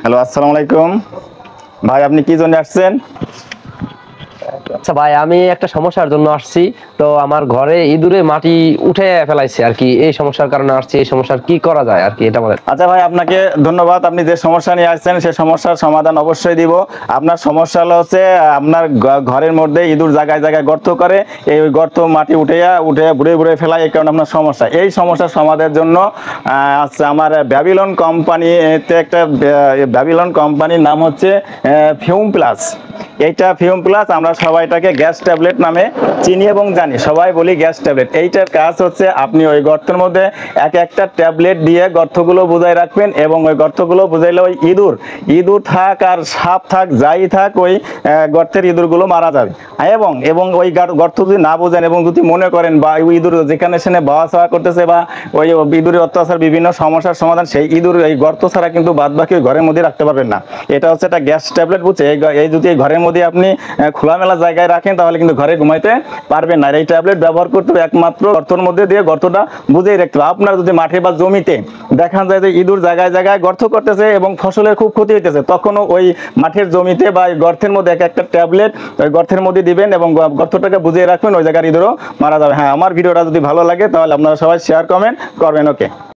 Hello, আসসালামু আলাইকুম ভাই। আপনি কি জন্য আসছেন? আচ্ছা ভাই, আমি একটা সমস্যার জন্য আসছি। তো আমার ঘরে ইঁদুরে মাটি উঠে ফেলাইছে আর কি, এই সমস্যার কারণে আসছি। এই সমস্যার কি করা যায় আর কি, এটা বলেন। আচ্ছা ভাই, আপনাকে ধন্যবাদ। আপনি যে সমস্যা নিয়ে আসছেন সেই সমস্যার সমাধান অবশ্যই দিব। আপনার সমস্যা হচ্ছে আপনার ঘরের মধ্যে ইঁদুর জায়গায় জায়গায় গর্ত করে, এই গর্ত মাটি উঠে ঘুরে ঘুরে ফেলায়, এই কারণে আপনার সমস্যা। এই সমস্যার সমাধানের জন্য আচ্ছা, আমার ব্যাবিলন কোম্পানিতে একটা ব্যাবিলন কোম্পানির নাম হচ্ছে ফিউম প্লাস। এইটা ফিউম প্লাস, আমরা সবাই এটাকে গ্যাস ট্যাবলেট নামে চিনি এবং জানি, সবাই বলি গ্যাস ট্যাবলেট। এইটার কাজ হচ্ছে আপনি ওই গর্তের মধ্যে একটা ট্যাবলেট দিয়ে গর্তগুলো বুঝাই রাখবেন, এবং ওই গর্তগুলো বুঝাইলে ওই ইঁদুর থাক আর সাপ থাক, যাই থাক, ওই গর্তের ইঁদুরগুলো মারা যাবে। এবং ওই গর্ত যদি না বোঝেন এবং যদি মনে করেন বা ওই ইঁদুর যেখানে সেখানে বাওয়া চাওয়া করতেছে বা ওই ইঁদুরের অত্যাচার বিভিন্ন সমস্যার সমাধান, সেই ইঁদুর এই গর্ত ছাড়া কিন্তু বাদ বাকি ওই ঘরের মধ্যে রাখতে পারবেন না। এটা হচ্ছে একটা গ্যাস ট্যাবলেট, বুঝছে? এই যদি এই ঘরের মধ্যে আপনি খোলামেলা জায়গায় রাখেন তাহলে কিন্তু ঘরে ঘুমাইতে পারবেন না। এই ট্যাবলেট ব্যবহার করতে হবে একমাত্র গর্তের মধ্যে দিয়ে, গর্তটা বুঝেই রাখতে হবে। আপনার যদি মাঠে বা জমিতে দেখা যায় যে ইঁদুর জায়গায় জায়গায় গর্ত করতেছে এবং ফসলের খুব ক্ষতি হইতেছে, তখনও ওই মাঠের জমিতে বা গর্তের মধ্যে একটা ট্যাবলেট ওই গর্তের মধ্যে দিবেন এবং গর্তটাকে বুঝিয়ে রাখবেন, ওই জায়গার ইঁদুরও মারা যাবে। হ্যাঁ, আমার ভিডিওটা যদি ভালো লাগে তাহলে আপনারা সবাই শেয়ার কমেন্ট করবেন। ওকে।